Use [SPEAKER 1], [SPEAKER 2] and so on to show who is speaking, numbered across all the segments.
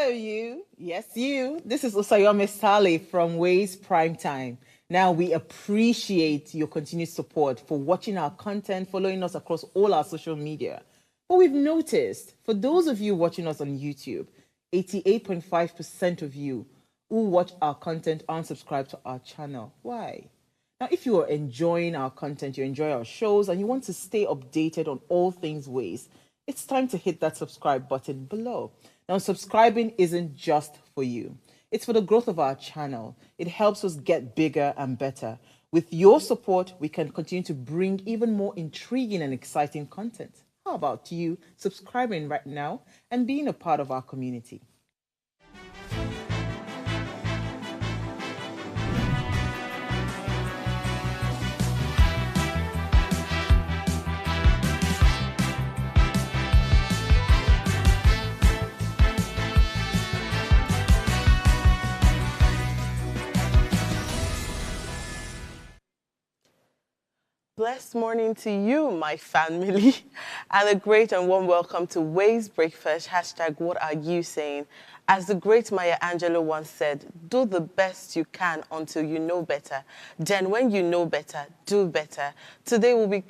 [SPEAKER 1] Hello, you. Yes, you. This is Usayome Sale from Ways Prime Time. Now, we appreciate your continued support for watching our content, following us across all our social media. But we've noticed, for those of you watching us on YouTube, 88.5% of you who watch our content aren't subscribed to our channel. Why? Now, if you are enjoying our content, you enjoy our shows, and you want to stay updated on all things Ways, it's time to hit that subscribe button below. Now, subscribing isn't just for you. It's for the growth of our channel. It helps us get bigger and better. With your support, we can continue to bring even more intriguing and exciting content. How about you subscribing right now and being a part of our community?
[SPEAKER 2] Blessed morning to you, my family, and a great and warm welcome to Ways Breakfast. Hashtag what are you saying? As the great Maya Angelou once said, do the best you can until you know better. Then when you know better, do better. Today we'll be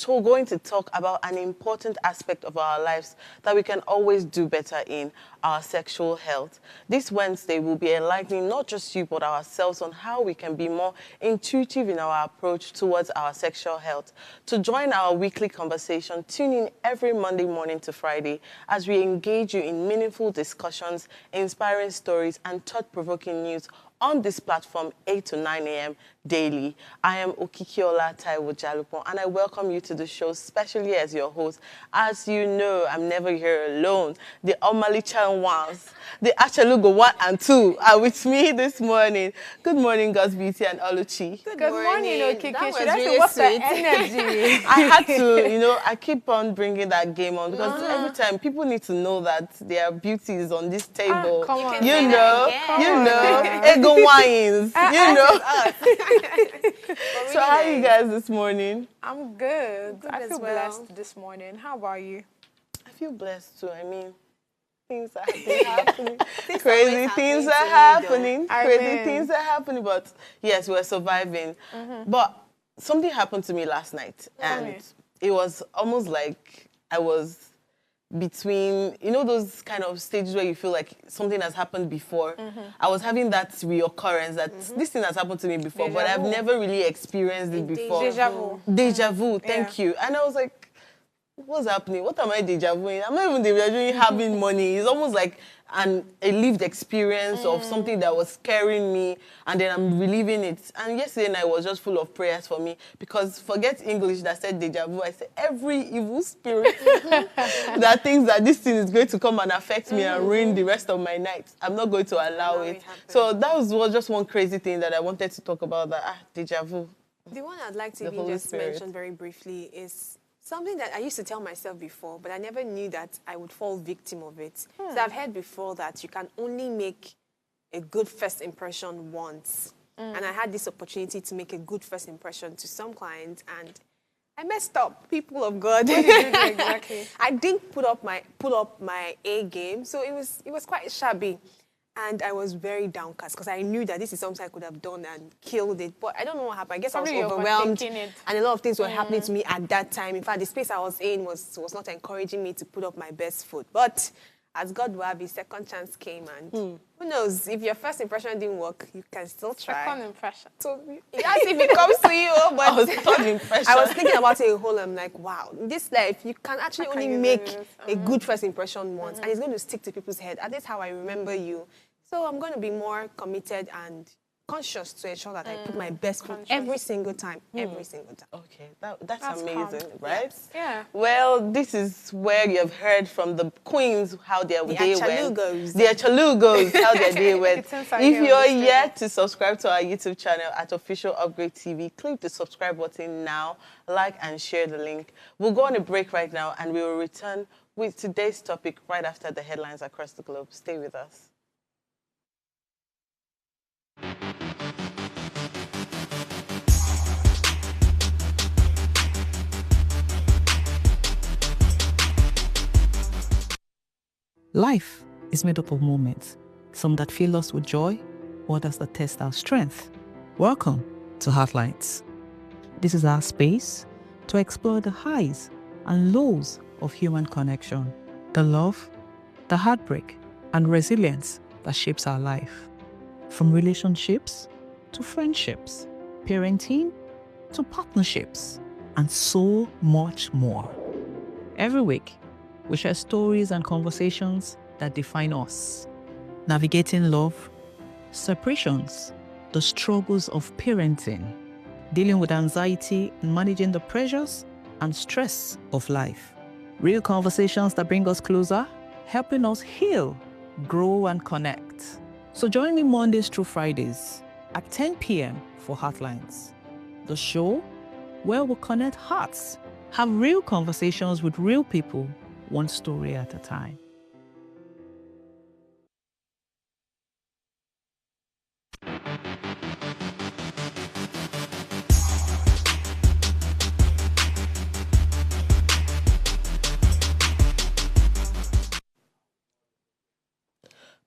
[SPEAKER 2] going to talk about an important aspect of our lives that we can always do better in, our sexual health. This Wednesday we'll be enlightening not just you but ourselves on how we can be more intuitive in our approach towards our sexual health. To join our weekly conversation, tune in every Monday morning to Friday as we engage you in meaningful discussions, inspiring stories, and thought-provoking news on this platform 8 to 9 a.m. daily. I am Okikiola Taiwo Jalupon, and I welcome you to the show, especially as your host. As you know, I'm never here alone. The Omalichan ones, the Achalugo 1 and 2 are with me this morning. Good morning, God's Beauty and Oluchi.
[SPEAKER 3] Good morning, Okiki.
[SPEAKER 4] That was
[SPEAKER 3] Should I say
[SPEAKER 4] really
[SPEAKER 3] what's the
[SPEAKER 4] sweet.
[SPEAKER 3] energy?
[SPEAKER 2] I had to, I keep on bringing that game on because every time people need to know that their beauty is on this table.
[SPEAKER 3] Come on.
[SPEAKER 2] You
[SPEAKER 4] say
[SPEAKER 2] know,
[SPEAKER 4] that again.
[SPEAKER 2] Ego wines,
[SPEAKER 4] Us.
[SPEAKER 2] So how are you guys this morning?
[SPEAKER 3] I'm good. I
[SPEAKER 4] as
[SPEAKER 3] feel
[SPEAKER 4] well.
[SPEAKER 3] blessed this morning. How about you?
[SPEAKER 2] I feel blessed too. I mean, things are happening.
[SPEAKER 4] Things
[SPEAKER 2] Crazy
[SPEAKER 4] always
[SPEAKER 2] things
[SPEAKER 4] happen
[SPEAKER 2] are
[SPEAKER 4] to me,
[SPEAKER 2] happening.
[SPEAKER 3] I
[SPEAKER 2] Crazy
[SPEAKER 3] mean-
[SPEAKER 2] things are happening. But yes, we're surviving. But something happened to me last night, and
[SPEAKER 3] me.
[SPEAKER 2] it was almost like I was between, those kind of stages where you feel like something has happened before. I was having that reoccurrence that this thing has happened to me before, but
[SPEAKER 3] Deja
[SPEAKER 2] I've
[SPEAKER 3] vu.
[SPEAKER 2] never really experienced it before.
[SPEAKER 3] Deja vu.
[SPEAKER 2] Deja vu, thank you. And I was like, what's happening? What am I deja vuing? I'm not even deja vuing having money. It's almost like a lived experience of something that was scaring me, and then I'm reliving it. And yesterday night was just full of prayers for me, because forget English that said deja vu. I said every evil spirit that thinks that this thing is going to come and affect me and ruin the rest of my night, I'm not going to allow
[SPEAKER 4] Allow
[SPEAKER 2] it.
[SPEAKER 4] it happen.
[SPEAKER 2] So that was just one crazy thing that I wanted to talk about, that deja vu.
[SPEAKER 4] The one I'd like to
[SPEAKER 2] The
[SPEAKER 4] even
[SPEAKER 2] Holy
[SPEAKER 4] just
[SPEAKER 2] Spirit.
[SPEAKER 4] mention very briefly is something that I used to tell myself before, but I never knew that I would fall victim of it. So I've heard before that you can only make a good first impression once. And I had this opportunity to make a good first impression to some clients, and I messed up, people of God.
[SPEAKER 3] Exactly.
[SPEAKER 4] I didn't put up my A game, so it was quite shabby. And I was very downcast because I knew that this is something I could have done and killed it. But I don't know what happened. I guess
[SPEAKER 3] Probably
[SPEAKER 4] I
[SPEAKER 3] you're
[SPEAKER 4] was overwhelmed.
[SPEAKER 3] overthinking it.
[SPEAKER 4] And a lot of things were happening to me at that time. In fact, the space I was in was not encouraging me to put up my best foot. But as God will have his second chance came, and who knows, if your first impression didn't work, you can still try.
[SPEAKER 3] Second impression.
[SPEAKER 4] So that's if it comes to you. But
[SPEAKER 2] I was third impression.
[SPEAKER 4] I was thinking about it a whole. I'm like, wow, in this life, you can actually
[SPEAKER 3] How can
[SPEAKER 4] only
[SPEAKER 3] you
[SPEAKER 4] make
[SPEAKER 3] do this?
[SPEAKER 4] a good first impression once, and it's going to stick to people's head. And that's how I remember you. So I'm going to be more committed and conscious to ensure that I put my best foot every single time, every single time.
[SPEAKER 2] Okay, that's
[SPEAKER 3] That's
[SPEAKER 2] amazing,
[SPEAKER 3] calm.
[SPEAKER 2] right?
[SPEAKER 3] Yeah.
[SPEAKER 2] Well, this is where you have heard from the queens how their
[SPEAKER 4] The
[SPEAKER 2] day went.
[SPEAKER 4] Achalugos.
[SPEAKER 2] The Achalugos, how their day went.
[SPEAKER 3] It's inside
[SPEAKER 2] If
[SPEAKER 3] here on
[SPEAKER 2] you're
[SPEAKER 3] this
[SPEAKER 2] yet to subscribe to our YouTube channel at Official Upgrade TV, click the subscribe button now, like and share the link. We'll go on a break right now, and we will return with today's topic right after the headlines across the globe. Stay with us.
[SPEAKER 1] Life
[SPEAKER 5] is made up of moments, some that fill us with joy, others that test our strength. Welcome to Heartlines. This is our space to explore the highs and lows of human connection, the love, the heartbreak, and resilience that shapes our life. From relationships to friendships, parenting to partnerships, and so much more. Every week, we share stories and conversations that define us, navigating love, separations, the struggles of parenting, dealing with anxiety and managing the pressures and stress of life. Real conversations that bring us closer, helping us heal, grow, and connect. So join me Mondays through Fridays at 10 p.m. for Heartlines, the show where we connect hearts, have real conversations with real people, one story at a time.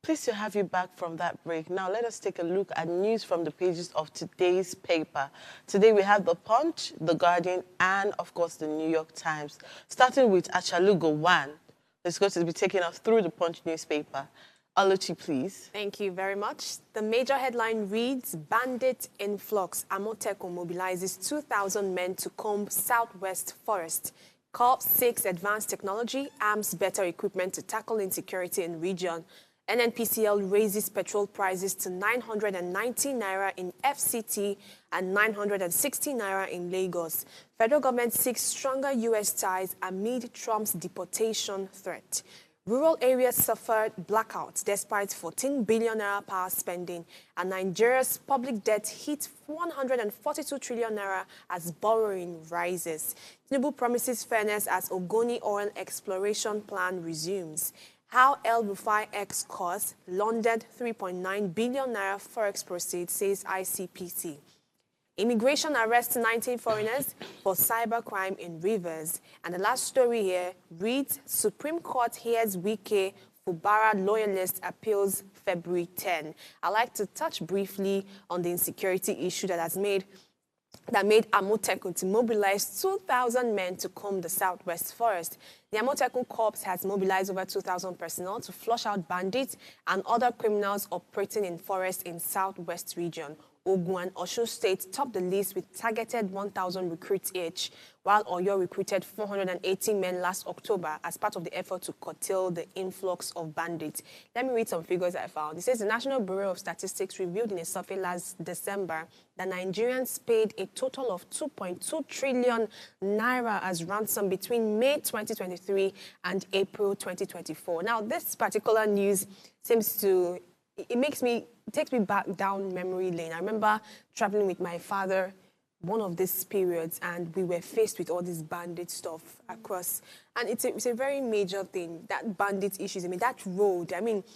[SPEAKER 2] Pleased to have you back from that break. Now let us take a look at news from the pages of today's paper. Today we have The Punch, The Guardian, and of course the New York Times. Starting with Achalu Gowon, who's going to be taking us through the Punch newspaper. Oluchi, please.
[SPEAKER 4] Thank you very much. The major headline reads, Bandit influx. Amotekun mobilizes 2,000 men to comb Southwest Forest. Corps seeks advanced technology, arms better equipment to tackle insecurity in region. NNPCL raises petrol prices to 990 naira in FCT and 960 naira in Lagos. Federal government seeks stronger U.S. ties amid Trump's deportation threat. Rural areas suffered blackouts despite 14 billion naira power spending, and Nigeria's public debt hit 142 trillion naira as borrowing rises. Tinubu promises fairness as Ogoni oil exploration plan resumes. How El Rufai X cost laundered 3.9 billion naira forex proceeds, says ICPC. Immigration arrests 19 foreigners for cybercrime in Rivers. And the last story here reads, Supreme Court hears Wike Fubara loyalist appeals February 10. I'd like to touch briefly on the insecurity issue that made Amotekun to mobilize 2,000 men to comb the Southwest Forest. The Amotekun Corps has mobilized over 2,000 personnel to flush out bandits and other criminals operating in forests in Southwest region. Ogun and Osun State topped the list with targeted 1,000 recruits each, while Oyo recruited 480 men last October as part of the effort to curtail the influx of bandits. Let me read some figures I found. It says the National Bureau of Statistics revealed in a survey last December that Nigerians paid a total of 2.2 trillion naira as ransom between May 2023 and April 2024. Now, this particular news seems to, it takes me back down memory lane. I remember traveling with my father one of these periods, and we were faced with all this bandit stuff across. And it's a very major thing, that bandit issues. I mean, that road,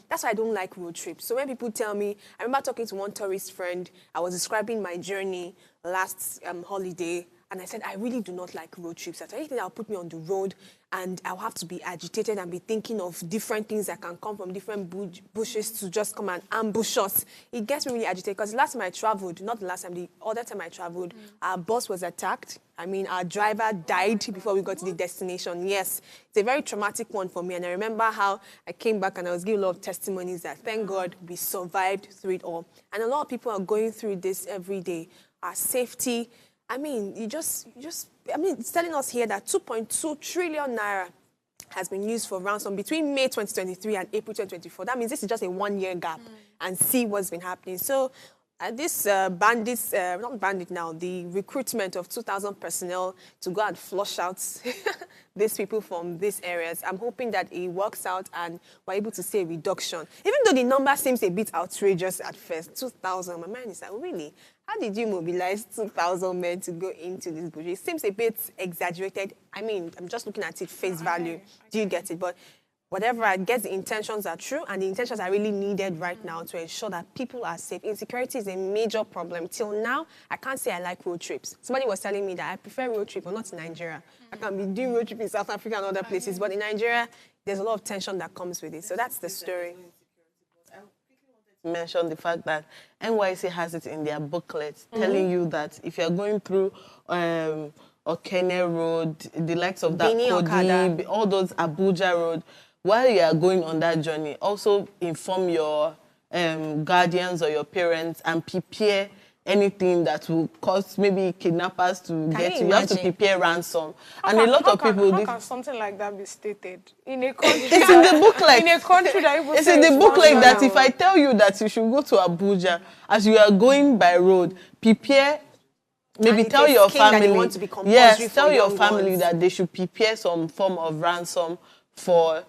[SPEAKER 4] that's why I don't like road trips. So when people tell me, I remember talking to one tourist friend, I was describing my journey last holiday, and I said, I really do not like road trips. That's anything that'll put me on the road, and I'll have to be agitated and be thinking of different things that can come from different bushes to just come and ambush us. It gets me really agitated because the last time I traveled, not the last time, the other time I traveled, our bus was attacked. Our driver died before we got to the destination. Yes, it's a very traumatic one for me. And I remember how I came back and I was giving a lot of testimonies that, thank God, we survived through it all. And a lot of people are going through this every day. Our safety, it's telling us here that 2.2 trillion naira has been used for ransom between May 2023 and April 2024. That means this is just a one-year gap, and see what's been happening. So this the recruitment of 2,000 personnel to go and flush out these people from these areas, I'm hoping that it works out and we're able to see a reduction. Even though the number seems a bit outrageous at first, 2,000, my mind is like, really? How did you mobilize 2,000 men to go into this bush? It seems a bit exaggerated. I'm just looking at it face value. Do you get it? But whatever, I guess the intentions are true and the intentions are really needed right now to ensure that people are safe. Insecurity is a major problem. Till now, I can't say I like road trips. Somebody was telling me that I prefer road trip, but not in Nigeria. I can be doing road trip in South Africa and other places, but in Nigeria, there's a lot of tension that comes with it. So that's the story.
[SPEAKER 2] Mention the fact that NYC has it in their booklet telling you that if you're going through Okene Road, the likes of that
[SPEAKER 4] Bini Okada.
[SPEAKER 2] Kodi, all those Abuja Road, while you are going on that journey, also inform your guardians or your parents and prepare anything that will cause maybe kidnappers to get you. You have to
[SPEAKER 4] imagine?
[SPEAKER 2] prepare ransom. And a lot of people...
[SPEAKER 3] How can something like that be stated in a country?
[SPEAKER 2] It's in the booklet.
[SPEAKER 3] In a country that even
[SPEAKER 2] It's
[SPEAKER 3] say
[SPEAKER 2] in the
[SPEAKER 3] it's
[SPEAKER 2] booklet
[SPEAKER 3] national.
[SPEAKER 2] that if I tell you that you should go to Abuja, as you are going by road, prepare, maybe
[SPEAKER 4] And it's
[SPEAKER 2] tell
[SPEAKER 4] a
[SPEAKER 2] your
[SPEAKER 4] scheme that
[SPEAKER 2] family.
[SPEAKER 4] you want to be compulsory
[SPEAKER 2] Yes,
[SPEAKER 4] for
[SPEAKER 2] tell your
[SPEAKER 4] young
[SPEAKER 2] family
[SPEAKER 4] ones.
[SPEAKER 2] that they should prepare some form of ransom for,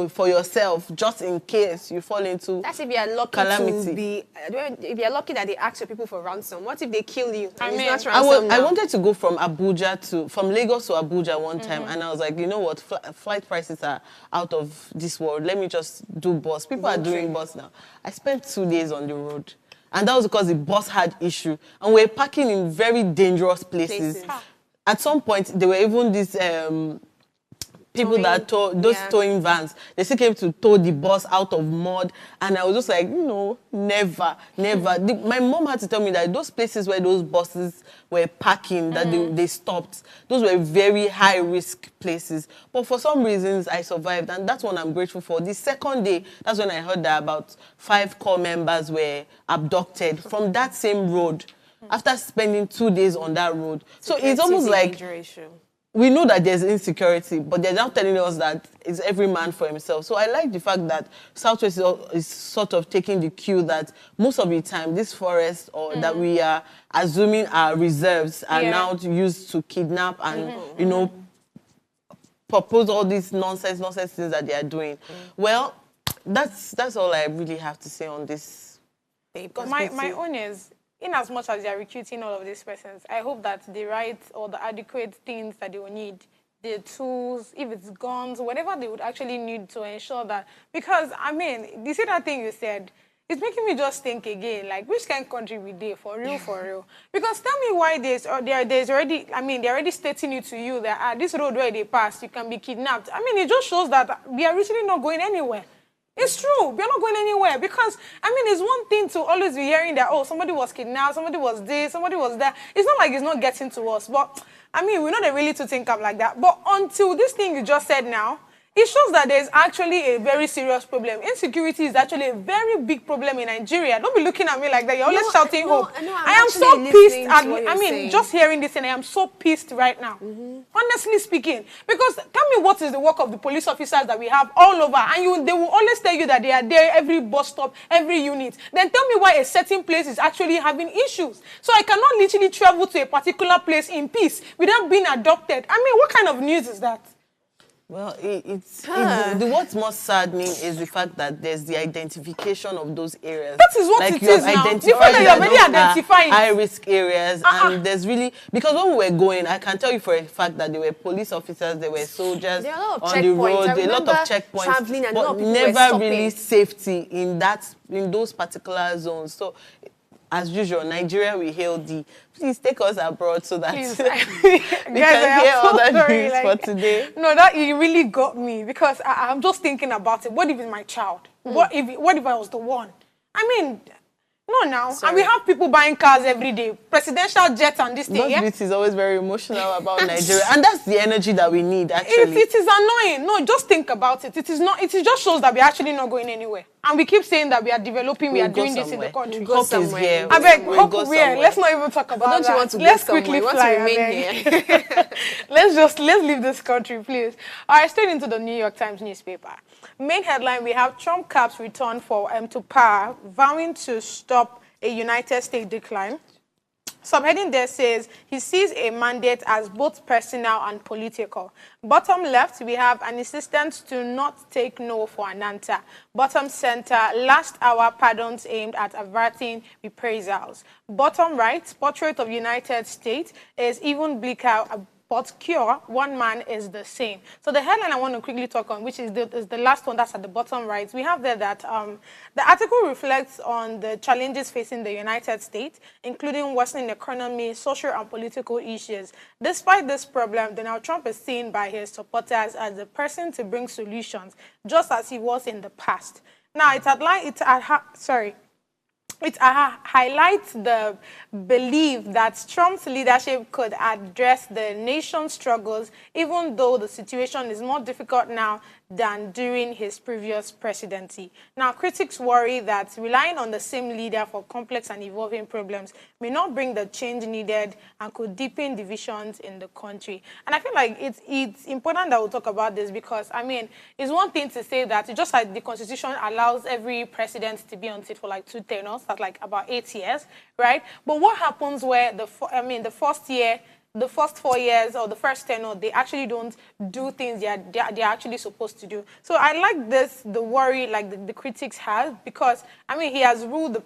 [SPEAKER 2] for yourself, just in case you fall into
[SPEAKER 4] That's if you're lucky
[SPEAKER 2] calamity.
[SPEAKER 4] to be, if you're lucky that they ask your people for ransom. What if they kill you?
[SPEAKER 3] I
[SPEAKER 4] And
[SPEAKER 3] mean,
[SPEAKER 4] it's not
[SPEAKER 2] I
[SPEAKER 4] ransom now.
[SPEAKER 2] wanted to go from Lagos to Abuja one time, and I was like, you know what, flight prices are out of this world. Let me just do bus. People are doing bus now. I spent 2 days on the road, and that was because the bus had issue, and we were parking in very dangerous places. At some point, there were even these people
[SPEAKER 4] Towing,
[SPEAKER 2] that those
[SPEAKER 4] yeah.
[SPEAKER 2] towing vans. They still came to tow the bus out of mud, and I was just like, never. My mom had to tell me that those places where those buses were parking, that they stopped, those were very high risk places. But for some reasons, I survived, and that's what I'm grateful for. The second day, that's when I heard that about 5 core members were abducted from that same road after spending 2 days on that road. So it's almost like we know that there's insecurity, but they're now telling us that it's every man for himself. So I like the fact that Southwest is sort of taking the cue that most of the time, this forest or that we are assuming are reserves are now used to kidnap and, propose all these nonsense things that they are doing. Well, that's all I really have to say on this.
[SPEAKER 3] My own is, in as much as they are recruiting all of these persons, I hope that the right or the adequate things that they will need, the tools, if it's guns, whatever they would actually need to ensure that, because, I mean, you see that thing you said, it's making me just think again, like, which kind of country we did, for real? Because tell me why there's already, I mean, they're already stating it to you that this road where they pass, you can be kidnapped. I mean, it just shows that we are really not going anywhere. It's true. We're not going anywhere because, I mean, it's one thing to always be hearing that, oh, somebody was kidnapped, somebody was this, somebody was that. It's not like it's not getting to us. But, I mean, we're not really to think up like that. But until this thing you just said now, it shows that there's actually a very serious problem. Insecurity is actually a very big problem in Nigeria. Don't be looking at me like that. You're always shouting hope.
[SPEAKER 4] I
[SPEAKER 3] am so pissed. I mean, just hearing this and I am so pissed right now. Honestly speaking. Because tell me what is the work of the police officers that we have all over. And they will always tell you that they are there every bus stop, every unit. Then tell me why a certain place is actually having issues. So I cannot literally travel to a particular place in peace without being adopted. I mean, what kind of news is that?
[SPEAKER 2] Well, what's most saddening is the fact that there's the identification of those areas.
[SPEAKER 3] That is what it is now. You feel like you're already identifying
[SPEAKER 2] high-risk areas, and there's really... Because when we were going, I can tell you for a fact that there were police officers, there were soldiers on the road, a lot of checkpoints, but never really safety in those particular zones. So, as usual, Nigeria, we hail thee. Please take us abroad so that we can hear all that news for today.
[SPEAKER 3] No, that it really got me because I'm just thinking about it. What if it's my child? What if I was the one? I mean, no, now. And we have people buying cars every day, presidential jets and this thing.
[SPEAKER 2] Those bits is always very emotional about Nigeria, and that's the energy that we need. Actually,
[SPEAKER 3] it is annoying. No, just think about it. It is not. It just shows that we're actually not going anywhere. And we keep saying that we are developing, we are doing this in the country.
[SPEAKER 2] Hope is here.
[SPEAKER 3] I beg, hope where? Let's not even talk about that.
[SPEAKER 4] Don't you want to
[SPEAKER 3] let's
[SPEAKER 4] go
[SPEAKER 3] quickly
[SPEAKER 4] somewhere?
[SPEAKER 3] fly.
[SPEAKER 4] Want to remain here?
[SPEAKER 3] let's leave this country, please. All right, straight into the New York Times newspaper. Main headline: we have Trump caps return to power, vowing to stop a United States decline. Subheading there says he sees a mandate as both personal and political. Bottom left, we have an insistence to not take no for an answer. Bottom center, last hour pardons aimed at averting reprisals. Bottom right, portrait of United States is even bleaker but cure, one man is the same. So the headline I want to quickly talk on, which is the last one that's at the bottom right, we have there that the article reflects on the challenges facing the United States, including worsening economy, social and political issues. Despite this problem, Donald Trump is seen by his supporters as the person to bring solutions, just as he was in the past. Now, it highlights the belief that Trump's leadership could address the nation's struggles, even though the situation is more difficult now than during his previous presidency. Now, critics worry that relying on the same leader for complex and evolving problems may not bring the change needed and could deepen divisions in the country. And I feel like it's important that we talk about this because, I mean, it's one thing to say that just like the Constitution allows every president to be on seat for like 2 tenures, that's like about 8 years, right? But what happens where the first 4 years or the first tenure, they actually don't do things they're actually supposed to do. So I like the worry like the critics have, because, I mean, he has ruled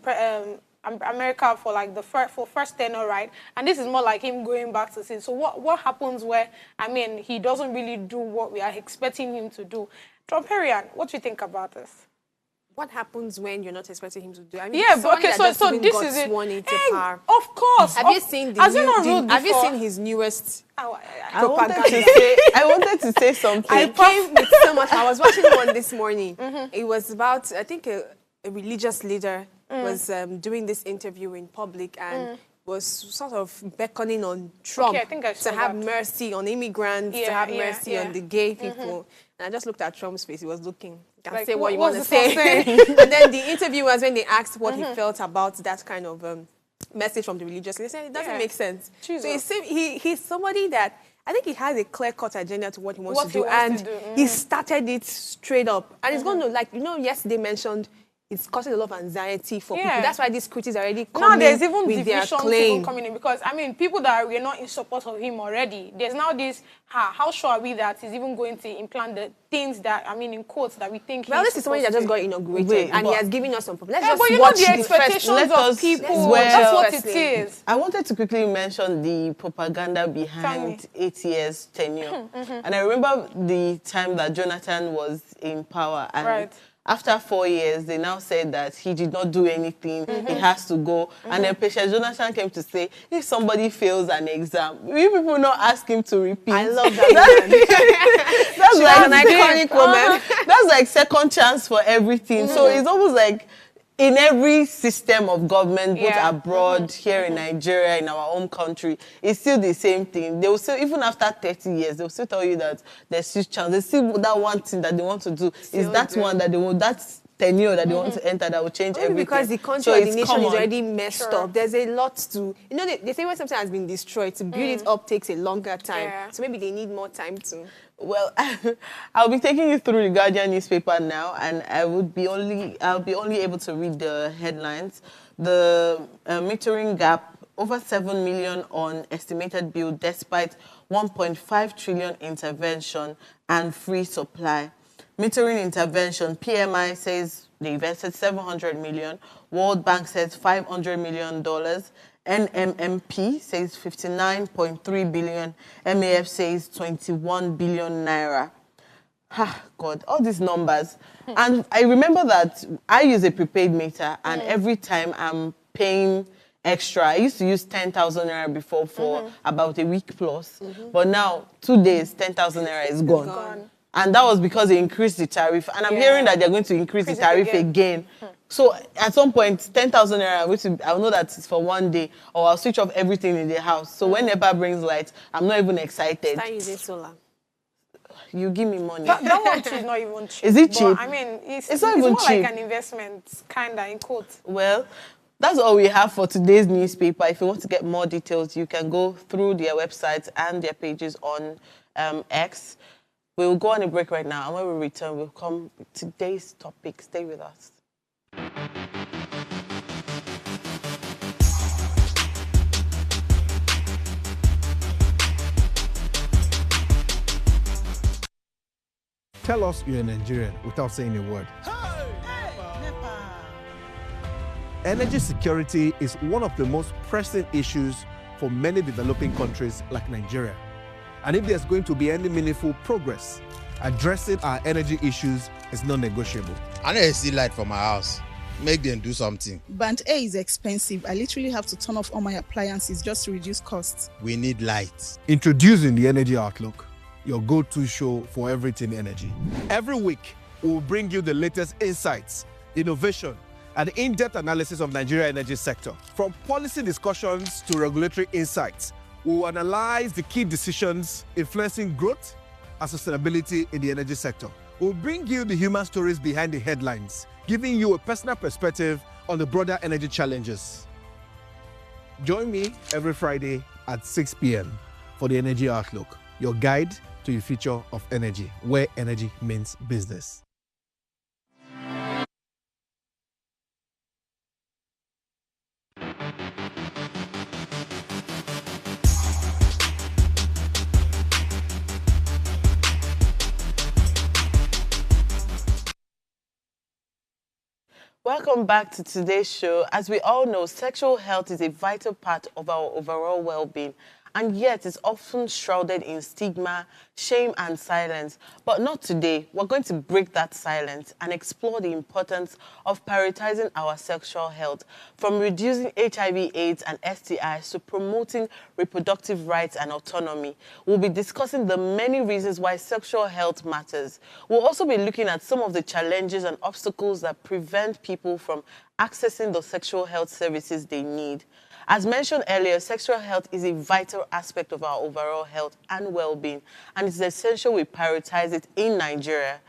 [SPEAKER 3] America for like for first tenure, right? And this is more like him going back to sin. So what happens where, I mean, he doesn't really do what we are expecting him to do? Trumperian, what do you think about this?
[SPEAKER 4] What happens when you're not expecting him to do? I mean,
[SPEAKER 3] yeah, but okay, so this is it.
[SPEAKER 4] Sworn into power.
[SPEAKER 3] Of course.
[SPEAKER 4] Have you seen have you seen his newest
[SPEAKER 2] I wanted to say something.
[SPEAKER 4] I came with so much. I was watching one this morning. It was about, I think, a religious leader was doing this interview in public and was sort of beckoning on Trump to have mercy on immigrants, to have mercy on the gay people. And I just looked at Trump's face. He was looking. Like, say what you want to say. And then the interviewers, when they asked what he felt about that kind of message from the religious leader, they said it doesn't make sense. Jesus. So he's somebody that I think he has a clear-cut agenda to what he wants to do. And he started it straight up. And it's going to, like, yesterday mentioned, it's causing a lot of anxiety for people. That's why these critics are already coming
[SPEAKER 3] there's even
[SPEAKER 4] with their
[SPEAKER 3] divisions
[SPEAKER 4] claim.
[SPEAKER 3] even coming in, because, I mean, people that were not in support of him already, there's now this, how sure are we that he's even going to implant the things that, I mean, in quotes, that we think
[SPEAKER 4] well, this is somebody that just got inaugurated, and he has given us some problems. Let's
[SPEAKER 3] just watch the expectations of people. That's what it is.
[SPEAKER 2] I wanted to quickly mention the propaganda behind 8 years tenure. And I remember the time that Jonathan was in power, and after 4 years, they now said that he did not do anything, he has to go. And then Patience Jonathan came to say, if somebody fails an exam, we people not ask him to repeat.
[SPEAKER 4] I love that.
[SPEAKER 2] That's like
[SPEAKER 4] an iconic woman.
[SPEAKER 2] That's like second chance for everything. So it's almost like in every system of government, both abroad, here in Nigeria, in our own country, it's still the same thing. They will still, even after 30 years, they'll still tell you that there's still chance. They still that one thing that they want to do is that one that they want, that's tenure that they want to enter that will change everything.
[SPEAKER 4] Because the country or the nation is already messed up. There's a lot to, they say when something has been destroyed, to build it up takes a longer time. So maybe they need more time to.
[SPEAKER 2] Well, I'll be taking you through the Guardian newspaper now, and I'll be only able to read the headlines. The metering gap, over 7 million on estimated bill despite 1.5 trillion intervention and free supply. Metering intervention, PMI says they invested 700 million. World Bank says $500 million. NMMP says 59.3 billion. MAF says 21 billion naira. God, all these numbers. And I remember that I use a prepaid meter, and every time I'm paying extra. I used to use 10,000 naira before for about a week plus. But now, 2 days, 10,000 naira is gone. And that was because they increased the tariff. And I'm hearing that they're going to increase the tariff again. So at some point, 10,000 naira, I'll know that it's for 1 day, or I'll switch off everything in the house. So when NEPA brings light, I'm not even excited.
[SPEAKER 4] Start using solar.
[SPEAKER 2] You give me money.
[SPEAKER 3] That one too is not even cheap.
[SPEAKER 2] Is it cheap?
[SPEAKER 3] But, I mean, it's
[SPEAKER 2] not even
[SPEAKER 3] more
[SPEAKER 2] cheap.
[SPEAKER 3] like an investment, kind of, in quotes.
[SPEAKER 2] Well, that's all we have for today's newspaper. If you want to get more details, you can go through their websites and their pages on X. We will go on a break right now, and when we return, we'll come with today's topic. Stay with us.
[SPEAKER 6] Tell us you're a Nigerian without saying a word. Energy security is one of the most pressing issues for many developing countries like Nigeria. And if there's going to be any meaningful progress, addressing our energy issues is non-negotiable.
[SPEAKER 7] I need to see light from my house. Make them do something.
[SPEAKER 8] Band A is expensive. I literally have to turn off all my appliances just to reduce costs.
[SPEAKER 7] We need light.
[SPEAKER 6] Introducing the Energy Outlook, your go-to show for everything energy. Every week, we'll bring you the latest insights, innovation, and in-depth analysis of Nigeria's energy sector. From policy discussions to regulatory insights, we'll analyze the key decisions influencing growth and sustainability in the energy sector. We'll bring you the human stories behind the headlines, giving you a personal perspective on the broader energy challenges. Join me every Friday at 6 p.m. for the Energy Outlook, your guide to the future of energy, where energy means business.
[SPEAKER 2] Welcome back to today's show. As we all know, sexual health is a vital part of our overall well-being, and yet it's often shrouded in stigma, shame, and silence. But not today. We're going to break that silence and explore the importance of prioritizing our sexual health, from reducing HIV/AIDS and STIs to promoting reproductive rights and autonomy. We'll be discussing the many reasons why sexual health matters. We'll also be looking at some of the challenges and obstacles that prevent people from accessing the sexual health services they need. As mentioned earlier, sexual health is a vital aspect of our overall health and well-being, and it's essential we prioritize it in Nigeria.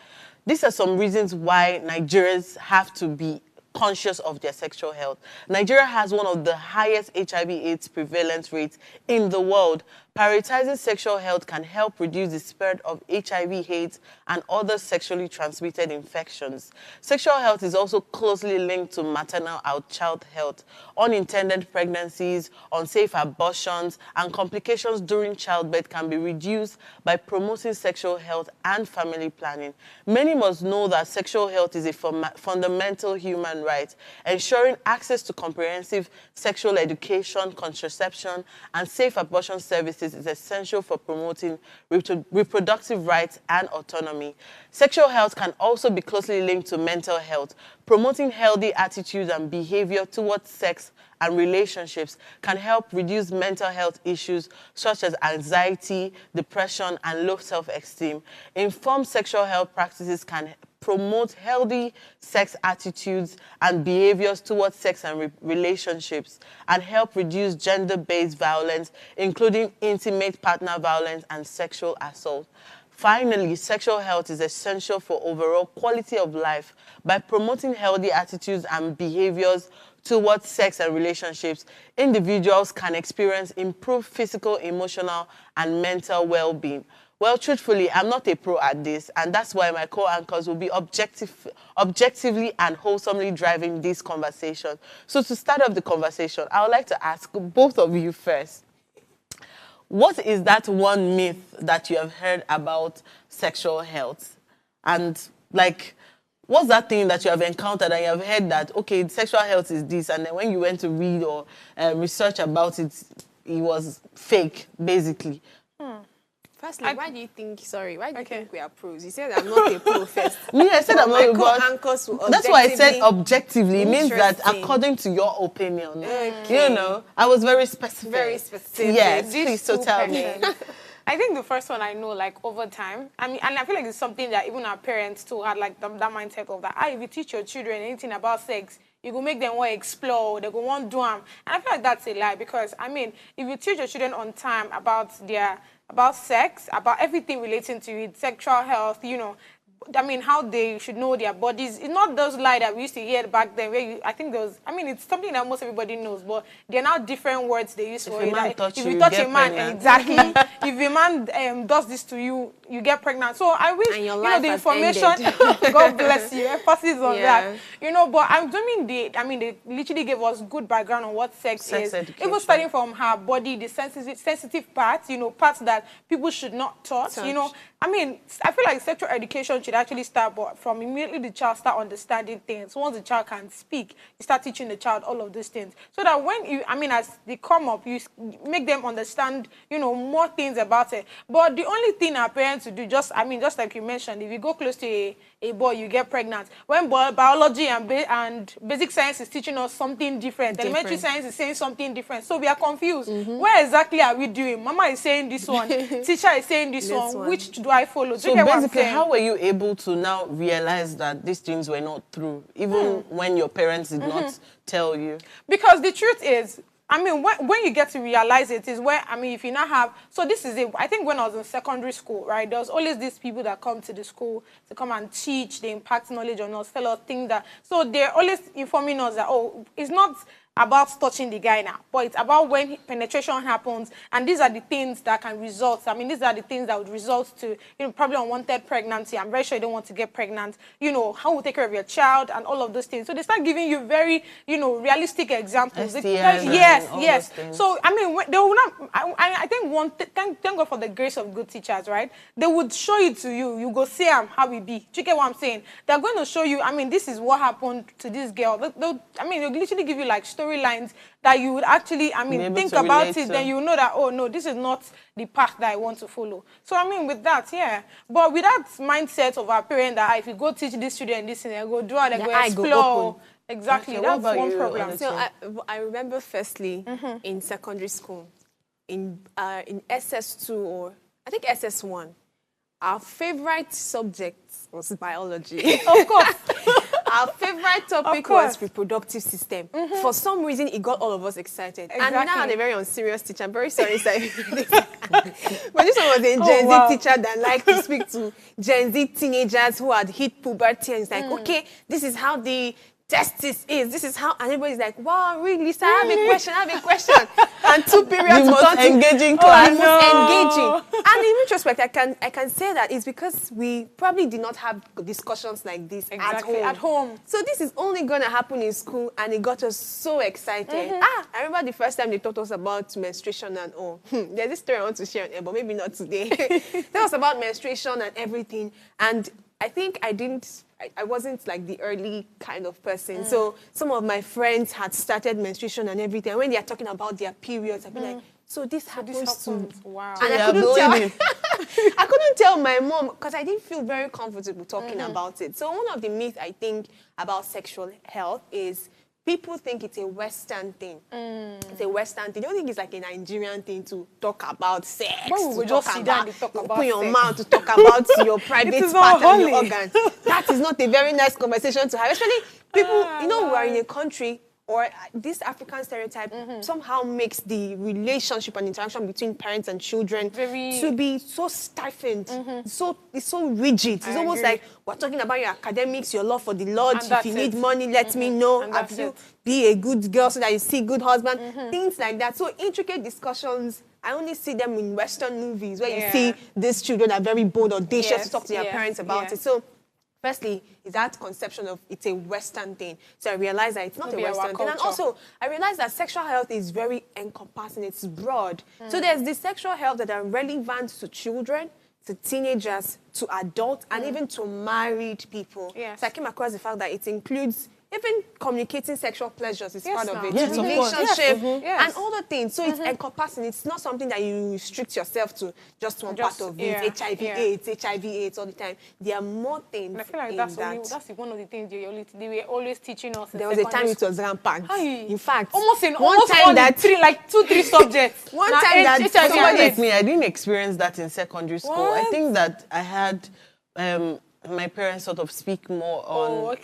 [SPEAKER 2] These are some reasons why Nigerians have to be conscious of their sexual health. Nigeria has one of the highest HIV/AIDS prevalence rates in the world. Prioritizing sexual health can help reduce the spread of HIV/AIDS and other sexually transmitted infections. Sexual health is also closely linked to maternal and child health. Unintended pregnancies, unsafe abortions, and complications during childbirth can be reduced by promoting sexual health and family planning. Many must know that sexual health is a fundamental human right. Ensuring access to comprehensive sexual education, contraception, and safe abortion services is essential for promoting reproductive rights and autonomy. Sexual health can also be closely linked to mental health. Promoting healthy attitudes and behavior towards sex and relationships can help reduce mental health issues such as anxiety, depression, and low self-esteem. Informed sexual health practices can promote healthy sex attitudes and behaviors towards sex and relationships, and help reduce gender-based violence, including intimate partner violence and sexual assault. Finally, sexual health is essential for overall quality of life. By promoting healthy attitudes and behaviors towards sex and relationships, individuals can experience improved physical, emotional, and mental well-being. Well, truthfully, I'm not a pro at this, and that's why my co-anchors will be objectively and wholesomely driving this conversation. So to start off the conversation, I would like to ask both of you first, what is that one myth that you have heard about sexual health? And like, what's that thing that you have encountered and you have heard that, okay, sexual health is this, and then when you went to read or research about it, it was fake, basically?
[SPEAKER 4] Firstly, why do you think we are pros? You said I'm not a pro first.
[SPEAKER 2] Me, I said I'm not a
[SPEAKER 4] pro.
[SPEAKER 2] That's why I said objectively. It means that according to your opinion. Okay. You know, I was very specific.
[SPEAKER 4] Very specific.
[SPEAKER 2] Yes, please, so tell me.
[SPEAKER 3] I think the first one I know, like, over time, I mean, and I feel like it's something that even our parents too had, like, that mindset of that, if you teach your children anything about sex, you go make them want to explore, they go want to do them. And I feel like that's a lie, because, I mean, if you teach your children on time about sex, about everything relating to it, sexual health, you know, I mean, how they should know their bodies. It's not those lies that we used to hear back then, where I think those, I mean, it's something that most everybody knows, but there are now different words they use for it. Like, if you touch a man, exactly. If a man does this to you, you get pregnant. So I wish, you know, the information, God bless you, emphasis on that. you know, but I'm assuming they literally gave us good background on what sex is.
[SPEAKER 2] Education.
[SPEAKER 3] Even starting from her body, the sensitive parts, you know, parts that people should not touch, you know. I mean, I feel like sexual education should actually start from immediately the child start understanding things. Once the child can speak, you start teaching the child all of these things. So that when as they come up, you make them understand, you know, more things about it. But the only thing our parents would do, just like you mentioned, if you go close to a boy, you get pregnant. When biology and basic science is teaching us something different, elementary science is saying something different. So we are confused. Where exactly are we doing? Mama is saying this one, teacher is saying this one. Which do I follow?
[SPEAKER 2] So basically, how were you able to now realize that these things were not true, even when your parents did not tell you?
[SPEAKER 3] Because the truth is, I mean, when you get to realize it is where, I mean, if you now have, so this is it. I think when I was in secondary school, right, there was always these people that come to the school to come and teach, they impact knowledge on us, tell us things that, so they're always informing us that, oh, it's not about touching the guy now, but it's about when penetration happens, and these are the things that can result. I mean, these are the things that would result to, you know, probably unwanted pregnancy. I'm very sure you don't want to get pregnant. You know, how we take care of your child and all of those things. So they start giving you very, you know, realistic examples. Yes. So I mean, they will not. I think thank God for the grace of good teachers, right? They would show it to you. You go see how it be. Do you get what I'm saying? They're going to show you. I mean, this is what happened to this girl. They'll literally give you like storylines that you would actually, think about it, then you know that, oh no, this is not the path that I want to follow. So I mean, with that, yeah. But with that mindset of our parents that if you go teach this student this, and they go do it, they go explore. Exactly,
[SPEAKER 2] okay,
[SPEAKER 3] that's one problem.
[SPEAKER 4] So I remember firstly in secondary school, in SS2 or I think SS1, our favorite subject was biology.
[SPEAKER 3] Of course.
[SPEAKER 4] Our favorite topic was reproductive system. For some reason, it got all of us excited.
[SPEAKER 3] Exactly.
[SPEAKER 4] And we now had a very unserious teacher. I'm very sorry, sir. But this one was a Gen Z teacher that liked to speak to Gen Z teenagers who had hit puberty. And it's like, okay, this is how the testis is. This is how, and everybody's like, wow, really, sir, I have a question. And 2 periods.
[SPEAKER 2] The most engaging class.
[SPEAKER 4] The most engaging. And in retrospect, I can say that it's because we probably did not have discussions like this at home. So this is only going to happen in school, and it got us so excited. I remember the first time they taught us about menstruation and all. There's this story I want to share, but maybe not today. That was about menstruation and everything. And I think I wasn't like the early kind of person. So some of my friends had started menstruation and everything. And when they are talking about their periods, I'd be like, so this happens to...
[SPEAKER 3] Wow.
[SPEAKER 4] And I couldn't tell my mom because I didn't feel very comfortable talking about it. So one of the myths I think about sexual health is people think it's a Western thing. It's a Western thing. They don't think it's like a Nigerian thing to talk about sex.
[SPEAKER 3] But we just sit down and talk about
[SPEAKER 4] open your
[SPEAKER 3] sex.
[SPEAKER 4] mouth to talk about your private part and your organs. That is not a very nice conversation to have. Especially people, you know, we are in a country or this African stereotype somehow makes the relationship and interaction between parents and children to be so stiffened, it's so rigid. It's almost like we're talking about your academics, your love for the Lord. If you need money, let me know. Be a good girl so that you see good husband. Things like that. So intricate discussions. I only see them in Western movies where you see these children are very bold, audacious to talk to their parents about it. So firstly, is that conception of it's a Western thing. So I realized that it's not a Western thing. And also, I realized that sexual health is very encompassing. It's broad. So there's the sexual health that are relevant to children, to teenagers, to adults, and even to married people. So I came across the fact that it includes even communicating sexual pleasures is part of it. Relationship and all the things. So it's encompassing. It's not something that you restrict yourself to just one part of it. HIV/AIDS all the time. There are more things.
[SPEAKER 3] And I feel like that's one of the things they were always teaching us.
[SPEAKER 4] There was a time it was rampant. In fact,
[SPEAKER 3] almost 2-3 subjects.
[SPEAKER 4] One time that
[SPEAKER 2] somebody like me, I didn't experience that in secondary school. I think that I had my parents sort of speak more on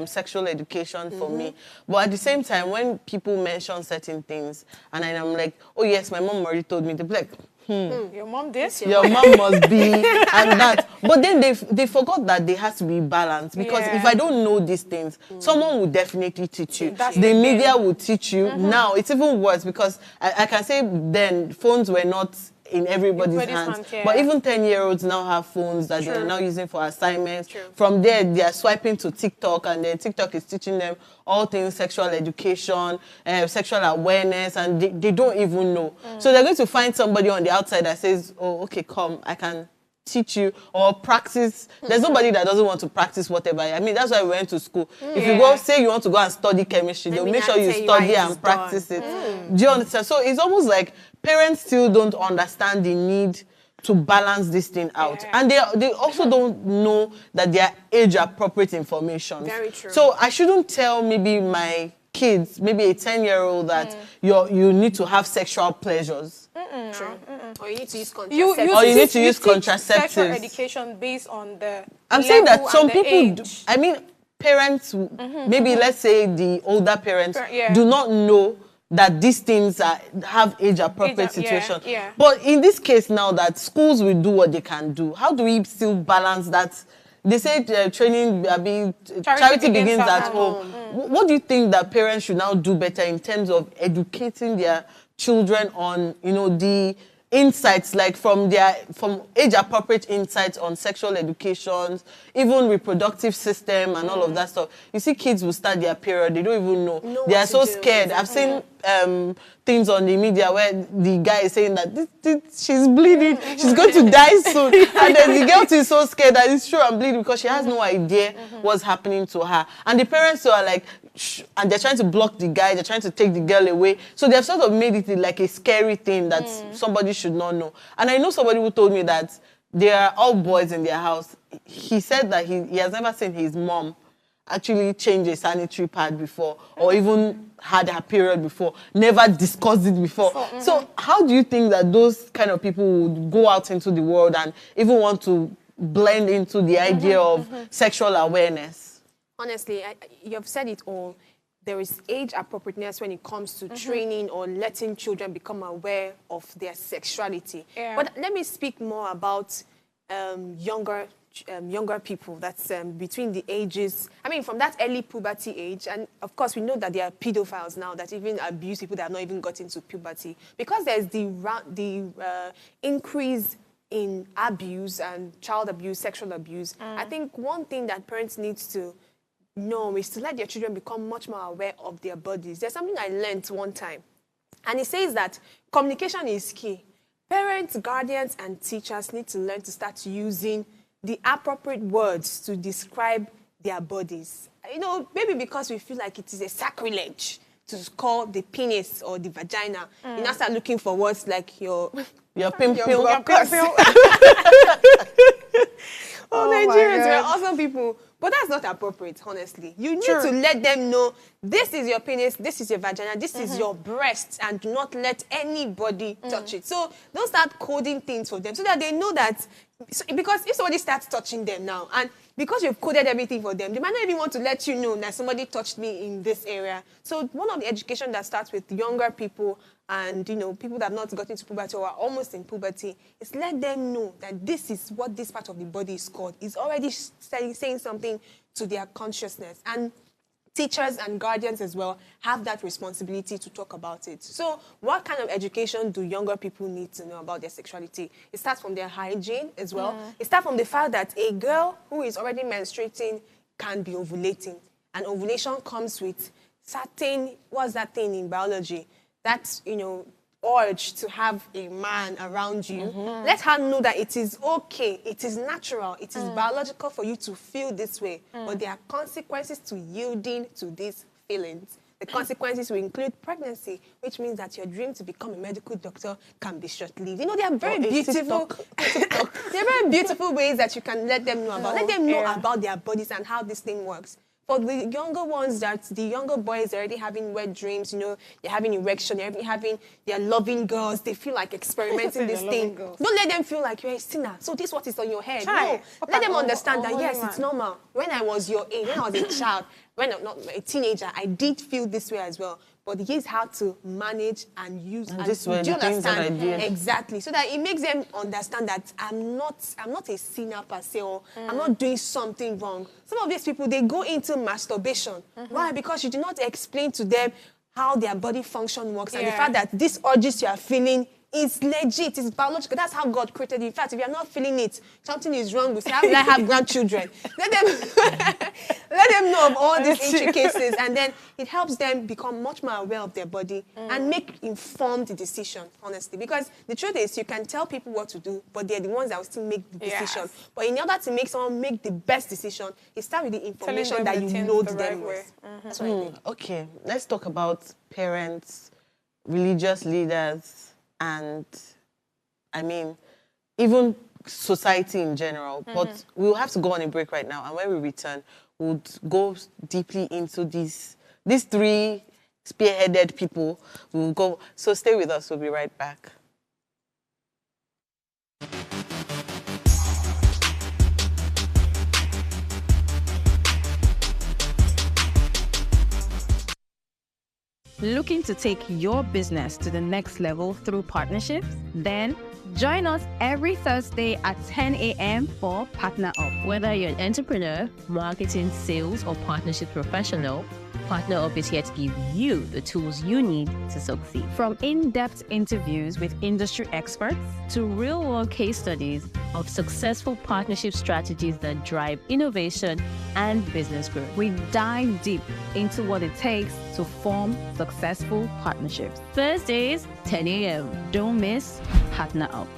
[SPEAKER 2] sexual education for me. But at the same time, when people mention certain things, and I'm like, oh yes, my mom already told me, they'll be like,
[SPEAKER 3] your mom this?
[SPEAKER 2] Your mom must be, and that. But then they forgot that there has to be balance, because if I don't know these things, someone will definitely teach you. The media will teach you. Now, it's even worse, because I can say then phones were not in everybody's hands.
[SPEAKER 3] Yeah.
[SPEAKER 2] But even 10-year-olds now have phones that they're now using for assignments. From there, they are swiping to TikTok, and then TikTok is teaching them all things sexual education, sexual awareness, and they don't even know. So they're going to find somebody on the outside that says, oh, okay, come, I can teach you or practice. There's nobody that doesn't want to practice whatever. I mean, that's why we went to school. If you go, say you want to go and study chemistry, they'll make sure you study and practice it. Do you understand? So it's almost like parents still don't understand the need to balance this thing out. And they also don't know that they are age-appropriate information.
[SPEAKER 4] Very true.
[SPEAKER 2] So I shouldn't tell maybe my kids, maybe a 10-year-old that you need to have sexual pleasures.
[SPEAKER 4] True. Or you need to use
[SPEAKER 3] contraceptives.
[SPEAKER 2] Sexual
[SPEAKER 3] education based on the
[SPEAKER 2] I'm saying that some people
[SPEAKER 3] age.
[SPEAKER 2] I mean, parents, maybe let's say the older parents, do not know that these things have age-appropriate situation. But in this case now that schools will do what they can do, how do we still balance that? They say training, charity begins at home. What do you think that parents should now do better in terms of educating their children on, the insights, like from age-appropriate insights on sexual education, even reproductive system and all of that stuff. You see kids will start their period, they don't even know. They are so scared. I've seen things on the media where the guy is saying that she's bleeding, she's going to die soon. And then the girl is so scared that it's true, I'm bleeding, because she has no idea what's happening to her. And the parents are like, shh, and they're trying to block the guy, they're trying to take the girl away. So they've sort of made it like a scary thing that somebody should not know. And I know somebody who told me that they are all boys in their house. He said that he has never seen his mom actually change a sanitary pad before, or even had her period before, never discussed it before. So how do you think that those kind of people would go out into the world and even want to blend into the idea of sexual awareness?
[SPEAKER 4] Honestly, you've said it all. There is age appropriateness when it comes to training or letting children become aware of their sexuality. But let me speak more about younger people. That's between the ages, from that early puberty age. And of course, we know that there are pedophiles now that even abuse people that have not even got into puberty. Because there's the increase in abuse and child abuse, sexual abuse. I think one thing that parents need to know is to let their children become much more aware of their bodies. There's something I learned one time, and it says that communication is key. Parents, guardians, and teachers need to learn to start using the appropriate words to describe their bodies. Maybe because we feel like it is a sacrilege to call the penis or the vagina. You now start looking for words like your pimple. Nigerians, we're awesome people. But that's not appropriate, honestly. You need to let them know, this is your penis, this is your vagina, this is your breast, and do not let anybody touch it. So don't start coding things for them so that they know that, because if somebody starts touching them now, and because you've coded everything for them, they might not even want to let you know that somebody touched me in this area. So one of the education that starts with younger people and, people that have not gotten to puberty or are almost in puberty, is let them know that this is what this part of the body is called. It's already saying something to their consciousness. And teachers and guardians as well have that responsibility to talk about it. So what kind of education do younger people need to know about their sexuality? It starts from their hygiene as well. It starts from the fact that a girl who is already menstruating can be ovulating. And ovulation comes with certain, what's that thing in biology? That's, urge to have a man around you. Let her know that it is okay, it is natural, it is biological for you to feel this way. But there are consequences to yielding to these feelings. The consequences will include pregnancy, which means that your dream to become a medical doctor can be short-lived. They are very beautiful. There are very beautiful ways that you can let them know about. Let them know about their bodies and how this thing works. For the younger ones, the younger boys are already having wet dreams, they're having erection, they're loving girls, they feel like experimenting this thing. Don't let them feel like you're a sinner. So this is what is on your head. No, let them understand that, yes, it's normal. When I was your age, when I was a child, when I'm not a teenager, I did feel this way as well. But here's how to manage and use. And
[SPEAKER 2] this way, the things that I did.
[SPEAKER 4] Exactly. So that it makes them understand that I'm not a sinner per se, or I'm not doing something wrong. Some of these people, they go into masturbation. Why? Because you do not explain to them how their body function works and the fact that these urges you are feeling It's legit. It's biological. That's how God created you. In fact, if you're not feeling it, something is wrong with you. How will I have grandchildren? Let them know of all these intricacies, and then it helps them become much more aware of their body and make informed decisions, honestly. Because the truth is, you can tell people what to do, but they're the ones that will still make the decision. But in order to make someone make the best decision, it starts with the information that you load them with. That's what I think.
[SPEAKER 2] Okay, let's talk about parents, religious leaders, and I mean, even society in general. But we'll have to go on a break right now. And when we return, we'll go deeply into these three spearheaded people. We'll go. So stay with us. We'll be right back.
[SPEAKER 9] Looking to take your business to the next level through partnerships? Then join us every Thursday at 10 a.m. for Partner Up.
[SPEAKER 10] Whether you're an entrepreneur, marketing, sales, or partnership professional, Partner Up is here to give you the tools you need to succeed.
[SPEAKER 9] From in-depth interviews with industry experts
[SPEAKER 10] to real-world case studies of successful partnership strategies that drive innovation and business growth.
[SPEAKER 9] we dive deep into what it takes to form successful partnerships.
[SPEAKER 10] Thursdays, 10 a.m.
[SPEAKER 9] Don't miss Partner Up.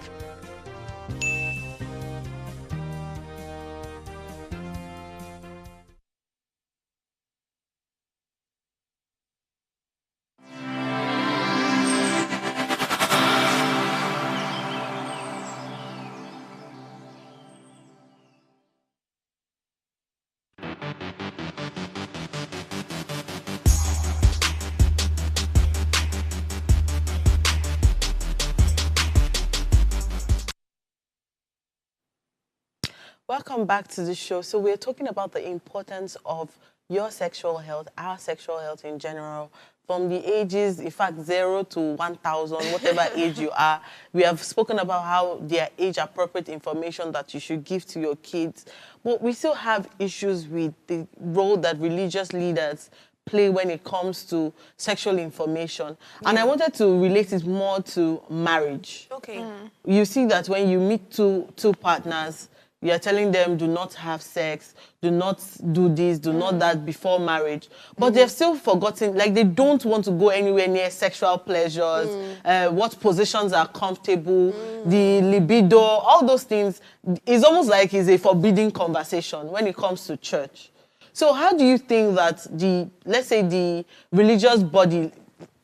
[SPEAKER 2] Welcome back to the show. So we're talking about the importance of your sexual health, our sexual health in general, from the ages, in fact, 0 to 1,000, whatever age you are. We have spoken about how there are age-appropriate information that you should give to your kids. But we still have issues with the role that religious leaders play when it comes to sexual information. And I wanted to relate it more to marriage.
[SPEAKER 4] Okay.
[SPEAKER 2] You see that when you meet two partners, you're telling them, do not have sex, do not do this, do not that before marriage. But they've still forgotten, like they don't want to go anywhere near sexual pleasures, what positions are comfortable, the libido, all those things. It's almost like it's a forbidden conversation when it comes to church. So how do you think that let's say the religious body,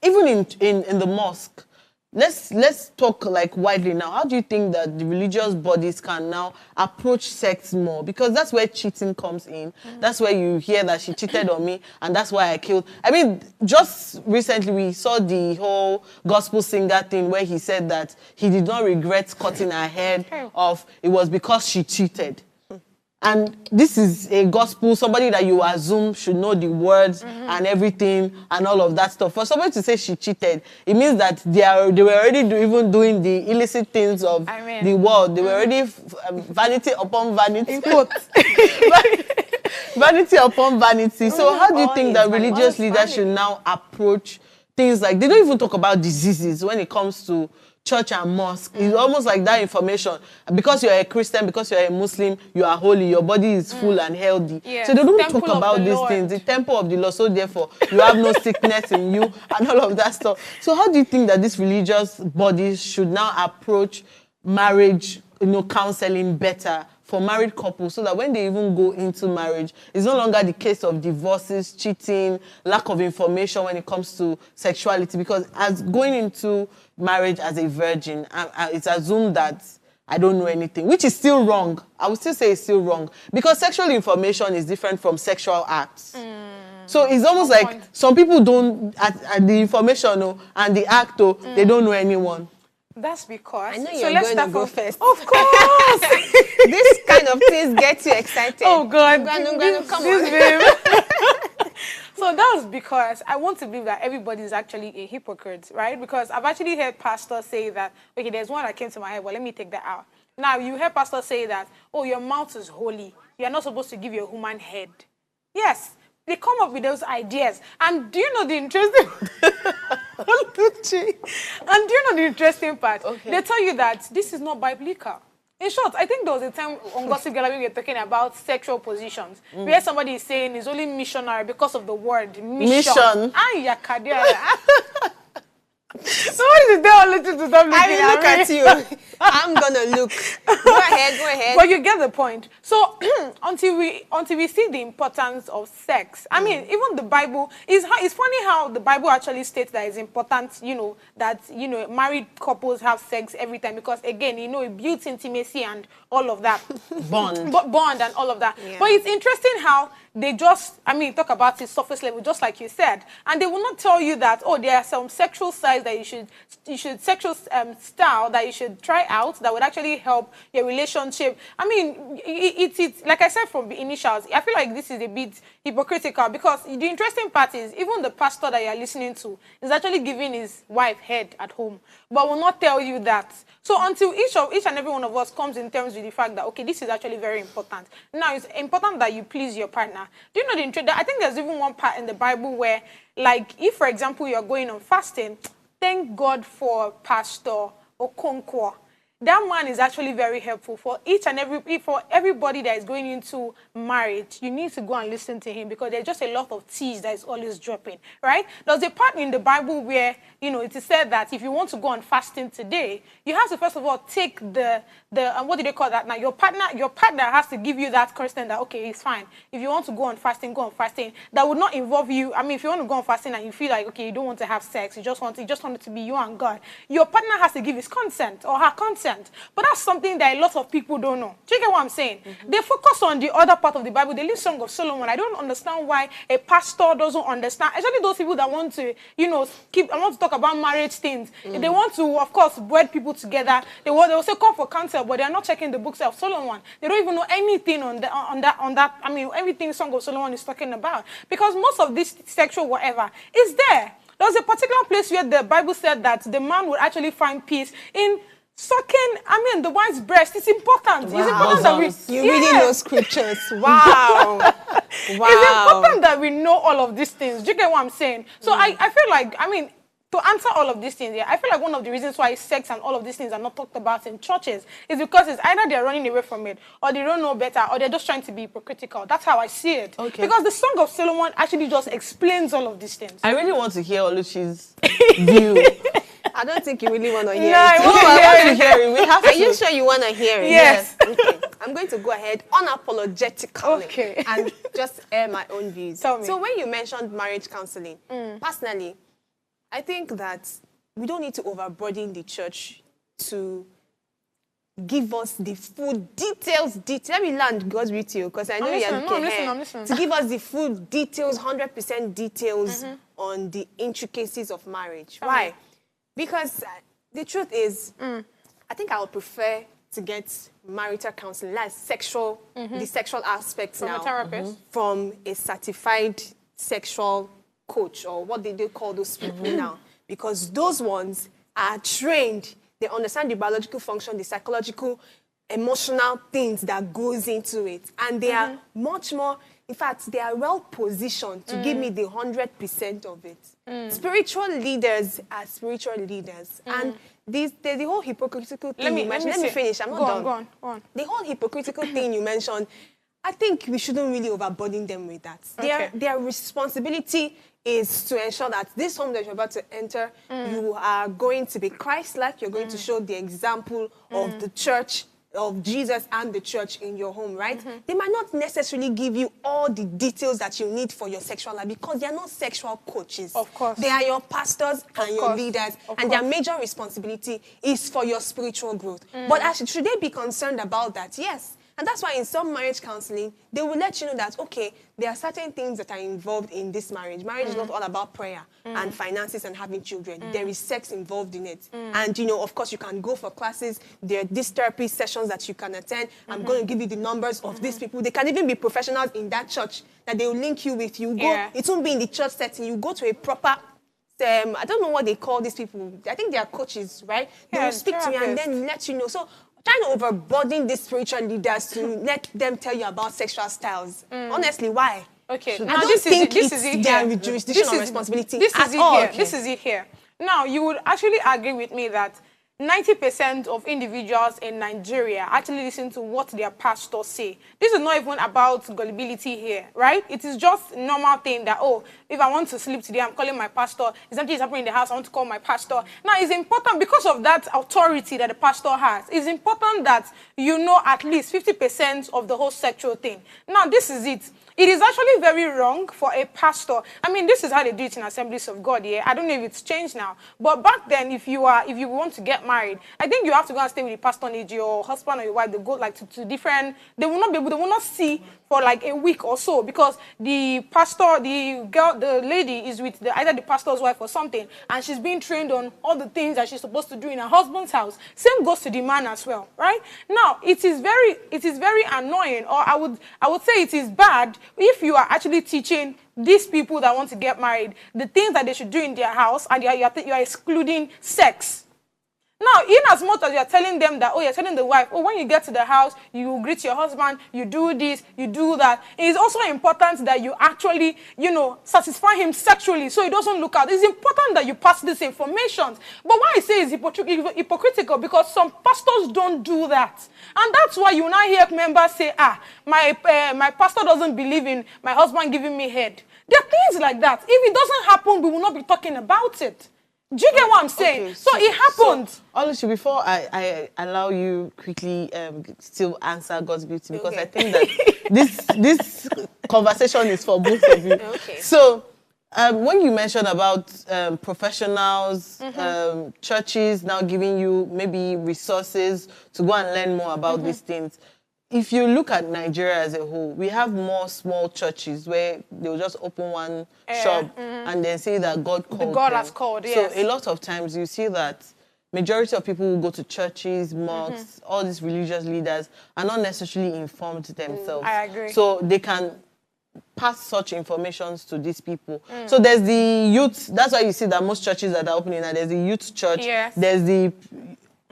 [SPEAKER 2] even in the mosque, let's talk like widely now. How do you think that the religious bodies can now approach sex more? Because that's where cheating comes in. That's where you hear that she cheated on me and that's why I killed. I mean, just recently we saw the whole gospel singer thing where he said that he did not regret cutting her head off. It was because she cheated. And this is a gospel, somebody that you assume should know the words and everything and all of that stuff. For somebody to say she cheated, it means that they were already even doing the illicit things of the world. They were already vanity upon vanity. Vanity upon vanity. So how do you think that religious leaders should now approach things like, they don't even talk about diseases when it comes to church and mosque. It's almost like that information. Because you're a Christian, because you're a Muslim, you are holy, your body is full and healthy.
[SPEAKER 3] Yes.
[SPEAKER 2] So they don't
[SPEAKER 3] Temple
[SPEAKER 2] talk about these things. The temple of the Lord, so therefore you have no sickness in you and all of that stuff. So how do you think that these religious bodies should now approach marriage, counseling better for married couples, so that when they even go into marriage, it's no longer the case of divorces, cheating, lack of information when it comes to sexuality? Because as going into marriage as a virgin, it's assumed that I don't know anything, which is still wrong. I would still say it's still wrong, because sexual information is different from sexual acts. So it's almost like some people don't, at the information and the act, they don't know anyone.
[SPEAKER 3] That's because...
[SPEAKER 4] I know
[SPEAKER 3] so
[SPEAKER 4] you're
[SPEAKER 3] let's
[SPEAKER 4] going to
[SPEAKER 3] start
[SPEAKER 4] go
[SPEAKER 3] from,
[SPEAKER 4] first.
[SPEAKER 3] Of course!
[SPEAKER 4] This kind of things get you excited.
[SPEAKER 3] Oh, God.
[SPEAKER 4] Come on.
[SPEAKER 3] So that's because I want to believe that everybody is actually a hypocrite, right? Because I've actually heard pastors say that, okay, there's one that came to my head, but let me take that out. Now, you heard pastors say that, oh, your mouth is holy. You're not supposed to give your human head. Yes, they come up with those ideas. And do you know the interesting... Oluchi. And do you know the interesting part?
[SPEAKER 2] Okay.
[SPEAKER 3] They tell you that this is not biblical. In short, I think there was a time on Gossip Gallery we were talking about sexual positions, where somebody is saying it's only missionary because of the word mission. Somebody to tell Oluchi to stop looking
[SPEAKER 4] I will look at you. I'm gonna look. Go ahead.
[SPEAKER 3] But you get the point. So until we see the importance of sex, I mean, even the Bible it's funny how the Bible actually states that it's important, that married couples have sex every time, because again, it builds intimacy and all of that. Bond and all of that. Yeah. But it's interesting how they just, talk about it surface level, just like you said, and they will not tell you that, there are some sexual sides that you should sexual style that you should try out that would actually help your relationship. It's like I said from the initials, I feel like this is a bit hypocritical, because the interesting part is even the pastor that you're listening to is actually giving his wife head at home, but will not tell you that. So until each and every one of us comes in terms with the fact that, okay, this is actually very important. Now, it's important that you please your partner. Do you know the intro? I think there's even one part in the Bible where, like, if, for example, you're going on fasting, thank God for Pastor Okonkwo. That man is actually very helpful for everybody that is going into marriage. You need to go and listen to him, because there's just a lot of teas that is always dropping, right? There's a part in the Bible where, it is said that if you want to go on fasting today, you have to first of all take the what do they call that now? Your partner has to give you that consent that, okay, it's fine. If you want to go on fasting, go on fasting. That would not involve you. If you want to go on fasting and you feel like, okay, you don't want to have sex, you just want it to be you and God, your partner has to give his consent or her consent. But that's something that a lot of people don't know. Do you get what I'm saying? They focus on the other part of the Bible. They leave Song of Solomon. I don't understand why a pastor doesn't understand, especially those people that want to, I want to talk about marriage things. They want to, of course, wed people together. They will say come for counsel, but they're not checking the books of Solomon. They don't even know anything on that. Everything Song of Solomon is talking about, because most of this sexual whatever is there. There was a particular place where the Bible said that the man would actually find peace in sucking, the wife's breast. It's important. Wow. It's important that we...
[SPEAKER 4] You really know scriptures. Wow.
[SPEAKER 3] It's important that we know all of these things. Do you get what I'm saying? So I feel like, to answer all of these things, I feel like one of the reasons why sex and all of these things are not talked about in churches is because it's either they're running away from it, or they don't know better, or they're just trying to be hypocritical. That's how I see it. Okay. Because the Song of Solomon actually just explains all of these things.
[SPEAKER 2] I really want to hear Oluchi's view.
[SPEAKER 4] I don't think you really want to hear
[SPEAKER 3] it.
[SPEAKER 4] I
[SPEAKER 3] want
[SPEAKER 2] to hear it.
[SPEAKER 4] Are you sure you want to hear it?
[SPEAKER 3] Yes.
[SPEAKER 4] Okay. I'm going to go ahead unapologetically and just air my own views.
[SPEAKER 3] Tell me.
[SPEAKER 4] So when you mentioned marriage counseling, personally, I think that we don't need to overburden the church to give us the full details. Let me land God's with you, because I know
[SPEAKER 3] I'm listening.
[SPEAKER 4] To give us the full details, 100% details on the intricacies of marriage. Why? Because the truth is, I think I would prefer to get marital counseling, like the sexual aspects
[SPEAKER 3] from
[SPEAKER 4] now,
[SPEAKER 3] a therapist,
[SPEAKER 4] from a certified sexual coach, or what they call those people now, because those ones are trained. They understand the biological function, the psychological, emotional things that goes into it, and they are much more. In fact, they are well positioned to give me the 100% of it. Spiritual leaders are spiritual leaders, and the whole hypocritical thing you mentioned. Let me finish. I'm not done.
[SPEAKER 3] Go on.
[SPEAKER 4] The whole hypocritical thing you mentioned, I think we shouldn't really overburden them with that. Their responsibility is to ensure that this home that you're about to enter, you are going to be Christ-like. You're going to show the example of the church, of Jesus and the church in your home, right? They might not necessarily give you all the details that you need for your sexual life, because they are not sexual coaches.
[SPEAKER 3] Of course.
[SPEAKER 4] They are your pastors and your leaders, and their major responsibility is for your spiritual growth. But actually, should they be concerned about that? Yes. And that's why in some marriage counseling, they will let you know that, okay, there are certain things that are involved in this marriage. Marriage is not all about prayer and finances and having children. There is sex involved in it. And, of course, you can go for classes. There are these therapy sessions that you can attend. I'm going to give you the numbers of these people. They can even be professionals in that church that they will link you with. You go. It won't be in the church setting. You go to a proper... I don't know what they call these people. I think they are coaches, right? They will speak to you and then let you know. So trying to overburden these spiritual leaders to let them tell you about sexual styles. Honestly, why?
[SPEAKER 3] Okay.
[SPEAKER 4] I don't think it's their jurisdiction or responsibility at all.
[SPEAKER 3] This is it here. Now, you would actually agree with me that 90% of individuals in Nigeria actually listen to what their pastors say. This is not even about gullibility here, right? It is just a normal thing that, oh, if I want to sleep today, I'm calling my pastor. If something is happening in the house, I want to call my pastor. Now, it's important because of that authority that the pastor has. It's important that you know at least 50% of the whole sexual thing. Now, this is it. It is actually very wrong for a pastor. I mean, this is how they do it in Assemblies of God, yeah? I don't know if it's changed now. But back then, if you want to get married, I think you have to go and stay with the pastor. Need your husband or your wife, they go like to different, they will not see for like a week or so, because the pastor, the lady is with either the pastor's wife or something, and she's being trained on all the things that she's supposed to do in her husband's house. Same goes to the man as well, right? Now, it is very annoying, or I would say it is bad if you are actually teaching these people that want to get married the things that they should do in their house, and you are excluding sex. Now, in as much as you're telling them that, oh, you're telling the wife, oh, when you get to the house, you greet your husband, you do this, you do that. It is also important that you actually, satisfy him sexually so he doesn't look out. It's important that you pass this information. But why I say it's hypocritical, because some pastors don't do that. And that's why you now hear members say, my pastor doesn't believe in my husband giving me head. There are things like that. If it doesn't happen, we will not be talking about it. Do you get what I'm saying? Okay, so it happened.
[SPEAKER 2] So, Oluchi, before I allow you quickly still answer God's beauty, because I think that this conversation is for both of you. Okay. So when you mentioned about professionals, churches now giving you maybe resources to go and learn more about these things, if you look at Nigeria as a whole, we have more small churches where they'll just open one shop and then say that God called
[SPEAKER 3] God has called, yes.
[SPEAKER 2] So a lot of times you see that majority of people who go to churches, mosques, all these religious leaders are not necessarily informed themselves.
[SPEAKER 3] I agree.
[SPEAKER 2] So they can pass such informations to these people. So there's the youth. That's why you see that most churches that are opening now, there's the youth church.
[SPEAKER 3] Yes.
[SPEAKER 2] There's the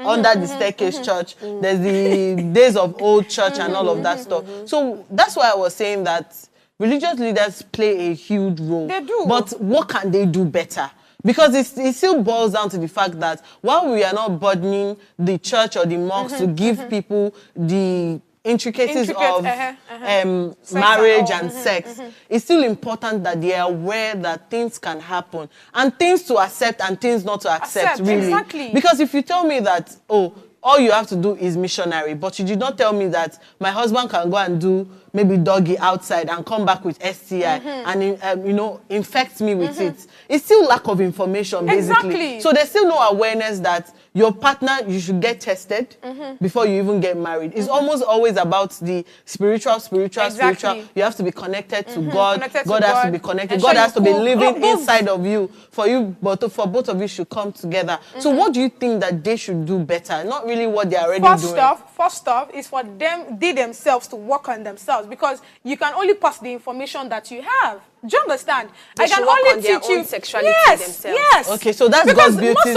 [SPEAKER 2] under the staircase church, there's the days of old church and all of that stuff. So that's why I was saying that religious leaders play a huge role.
[SPEAKER 3] They do.
[SPEAKER 2] But what can they do better? Because it still boils down to the fact that while we are not burdening the church or the mosques to give people the intricacies of marriage and sex, it's still important that they are aware that things can happen and things to accept and things not to accept, really.
[SPEAKER 3] Exactly.
[SPEAKER 2] Because if you tell me that, oh, all you have to do is missionary, but you did not tell me that my husband can go and do maybe doggy outside and come back with STI and infect me with it. It's still lack of information, basically.
[SPEAKER 3] Exactly.
[SPEAKER 2] So there's still no awareness that your partner, you should get tested before you even get married. It's almost always about the spiritual.
[SPEAKER 3] Exactly.
[SPEAKER 2] You have to be connected to God. God has to be connected.
[SPEAKER 3] And
[SPEAKER 2] God
[SPEAKER 3] sure
[SPEAKER 2] has to be
[SPEAKER 3] cook.
[SPEAKER 2] living inside of you. For both of you should come together. So what do you think that they should do better? Not really what they're already doing.
[SPEAKER 3] First off is for they themselves to work on themselves, because you can only pass the information that you have. Do you understand?
[SPEAKER 4] I can only teach you sexuality themselves.
[SPEAKER 3] Yes.
[SPEAKER 2] Okay, so that's
[SPEAKER 3] because
[SPEAKER 2] God's beauty.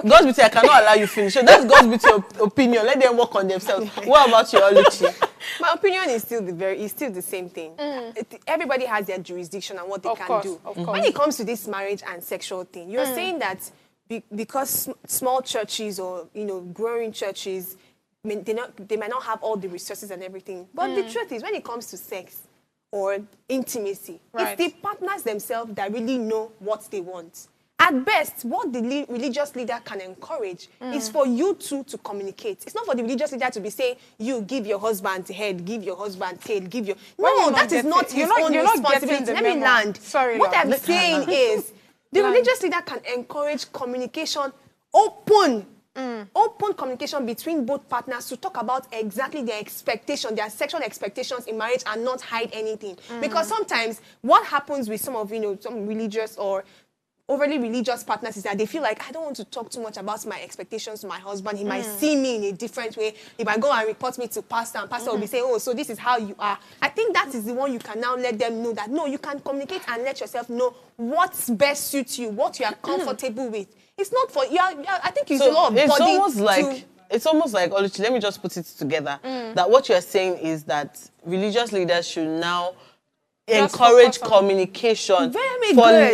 [SPEAKER 2] God's beauty, I cannot allow you finish. So that's God's beauty opinion. Let them work on themselves. What about you, Oluchi?
[SPEAKER 4] My opinion is still the same thing. Everybody has their jurisdiction and what they can do. When it comes to this marriage and sexual thing, you're saying that because small churches or growing churches, they might not have all the resources and everything. But the truth is, when it comes to sex or intimacy, it's the partners themselves that really know what they want. At best, what the religious leader can encourage is for you two to communicate. It's not for the religious leader to be saying, you give your husband head, give your husband tail, give your... No, that is not his own responsibility. Let me land.
[SPEAKER 3] Sorry,
[SPEAKER 4] what I'm saying is, the religious leader can encourage communication, open communication between both partners to talk about exactly their expectation, their sexual expectations in marriage, and not hide anything. Because sometimes what happens with some of some religious or overly religious partners is that they feel like, I don't want to talk too much about my expectations to my husband. He might see me in a different way. If I go and report me to pastor, and pastor will be saying, oh, so this is how you are. I think that is the one you can now let them know that, no, you can communicate and let yourself know what's best suits you, what you are comfortable with. It's not for, I think it's a lot of body.
[SPEAKER 2] It's almost like, Oluchi, let me just put it together, that what you're saying is that religious leaders should now encourage communication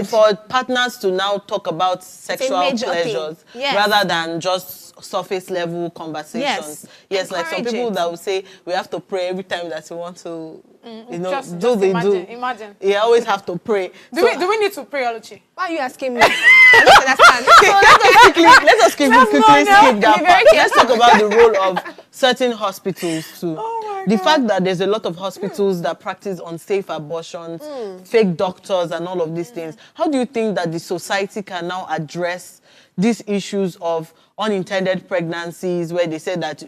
[SPEAKER 2] for partners to now talk about sexual pleasures rather than just surface level conversations. Yes, like some people that will say we have to pray every time that we want to,
[SPEAKER 3] Imagine.
[SPEAKER 2] You always have to pray.
[SPEAKER 3] Do we need to pray, Oluchi?
[SPEAKER 4] Why are you asking me? I don't understand.
[SPEAKER 2] So let us quickly skip that part. Let's talk about the role of certain hospitals too. The fact that there's a lot of hospitals that practice unsafe abortions, fake doctors and all of these things. How do you think that the society can now address these issues of unintended pregnancies where they say that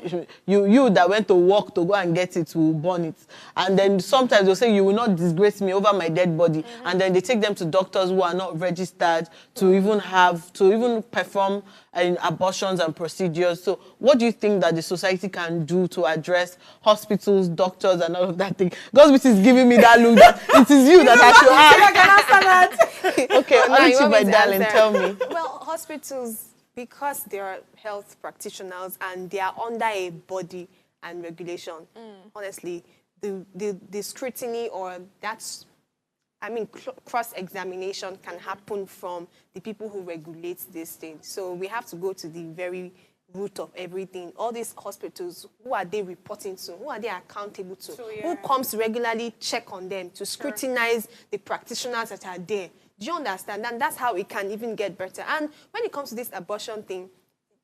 [SPEAKER 2] you that went to work to go and get it will born it, and then sometimes they'll say you will not disgrace me over my dead body, and then they take them to doctors who are not registered to even perform abortions and procedures. So what do you think that the society can do to address hospitals, doctors and all of that thing? Godspeed is giving me that look that it is you that I should ask. Okay, Oluchi, my darling, tell me.
[SPEAKER 4] Well, hospitals, because they are health practitioners and they are under a body and regulation, honestly, the scrutiny or cross-examination can happen from the people who regulate this thing. So we have to go to the very root of everything. All these hospitals, who are they reporting to? Who are they accountable to? Who comes to regularly check on them, to scrutinize the practitioners that are there? Do you understand? And that's how it can even get better. And when it comes to this abortion thing,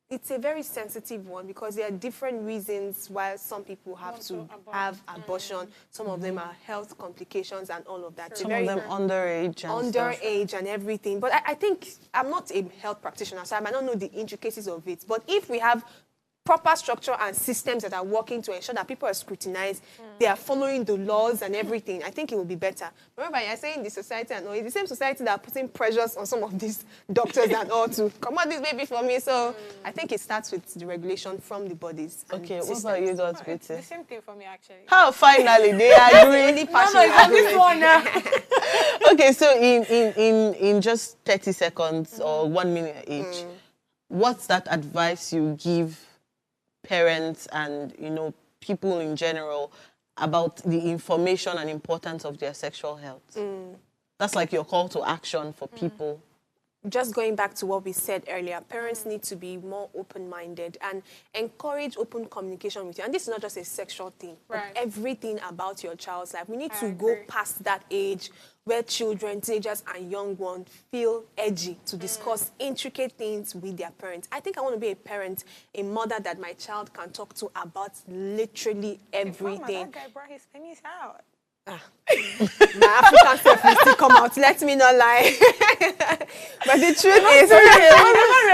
[SPEAKER 4] it's a very sensitive one because there are different reasons why some people have to have abortion. Some of them are health complications and all of that.
[SPEAKER 2] Some of them
[SPEAKER 4] underage and everything. But I think I'm not a health practitioner, so I might not know the intricacies of it. But if we have proper structure and systems that are working to ensure that people are scrutinized, they are following the laws and everything, I think it will be better. Remember, you're saying the society and all, it's the same society that are putting pressures on some of these doctors and all to come on this baby for me. So I think it starts with the regulation from the bodies.
[SPEAKER 2] Okay, what about you, Godspeed?
[SPEAKER 3] It's the same thing for me, actually.
[SPEAKER 2] How finally they are really passionate.
[SPEAKER 3] No, this one now.
[SPEAKER 2] Okay, so in just 30 seconds or 1 minute each, what's that advice you give parents and people in general about the information and importance of their sexual health? That's like your call to action for people.
[SPEAKER 4] Just going back to what we said earlier, parents need to be more open-minded and encourage open communication with you. And this is not just a sexual thing, but everything about your child's life. We need to go past that age where children, teenagers, and young ones feel edgy to discuss intricate things with their parents. I think I want to be a parent, a mother that my child can talk to about literally everything.
[SPEAKER 3] That guy brought his penis out.
[SPEAKER 4] My African self will still come out. Let me not lie. But the truth is,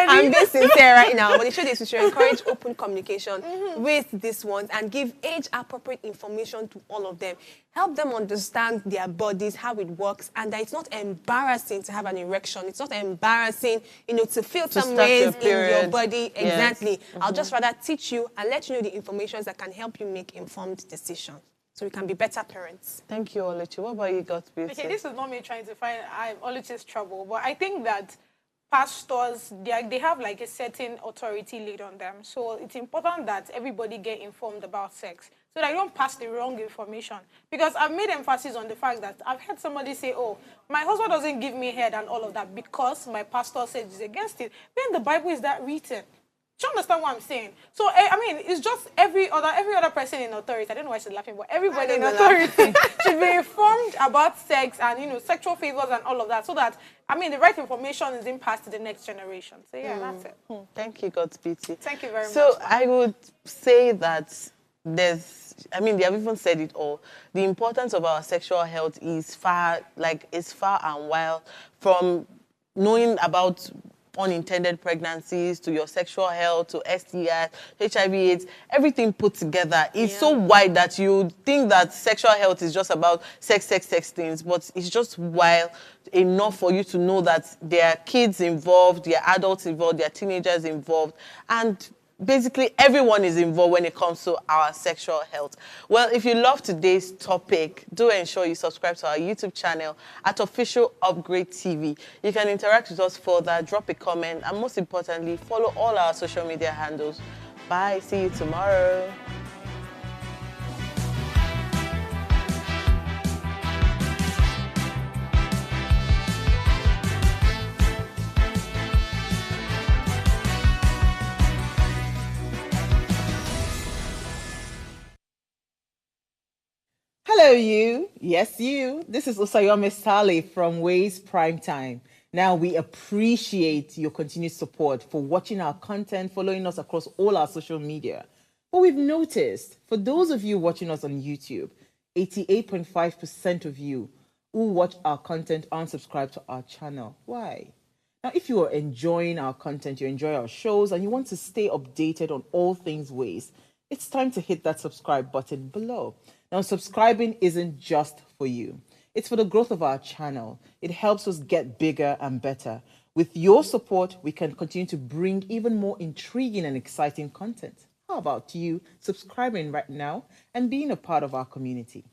[SPEAKER 4] I'm being sincere right now. But the truth is, we should encourage open communication with these ones and give age-appropriate information to all of them. Help them understand their bodies, how it works, and that it's not embarrassing to have an erection. It's not embarrassing, to feel some ways in your body. Exactly. I'll just rather teach you and let you know the information that can help you make informed decisions, so we can be better parents.
[SPEAKER 2] Thank you, Oluchi. What about you, Godspeed?
[SPEAKER 3] Okay, this is not me trying to find Oluchi's trouble, but I think that pastors, they have like a certain authority laid on them. So it's important that everybody get informed about sex so that you don't pass the wrong information. Because I've made emphasis on the fact that I've heard somebody say, oh, my husband doesn't give me head and all of that because my pastor said he's against it. Where in the Bible is that written? Do you understand what I'm saying? So, it's just every other person in authority. I don't know why she's laughing, but everybody in authority should be informed about sex and, sexual favors and all of that so that, the right information is being passed to the next generation. So, yeah, that's it.
[SPEAKER 2] Thank you, Godspeed.
[SPEAKER 3] Thank you very much.
[SPEAKER 2] So, I would say that they have even said it all. The importance of our sexual health is far and wide from knowing about unintended pregnancies to your sexual health to STIs, HIV/AIDS, everything put together. It's so wide that you think that sexual health is just about sex things, but it's just wide enough for you to know that there are kids involved, there are adults involved, there are teenagers involved, and basically everyone is involved when it comes to our sexual health. Well, if you love today's topic, do ensure you subscribe to our YouTube channel at Official Upgrade TV. You can interact with us further, drop a comment, and most importantly, follow all our social media handles. Bye. See you tomorrow.
[SPEAKER 1] Hello, you. Yes, you. This is Osayome Sale from Ways Primetime. Now, we appreciate your continued support for watching our content, following us across all our social media. But we've noticed, for those of you watching us on YouTube, 88.5% of you who watch our content aren't subscribed to our channel. Why? Now, if you are enjoying our content, you enjoy our shows, and you want to stay updated on all things Ways, it's time to hit that subscribe button below. Now, subscribing isn't just for you. It's for the growth of our channel. It helps us get bigger and better. With your support, we can continue to bring even more intriguing and exciting content. How about you subscribing right now and being a part of our community?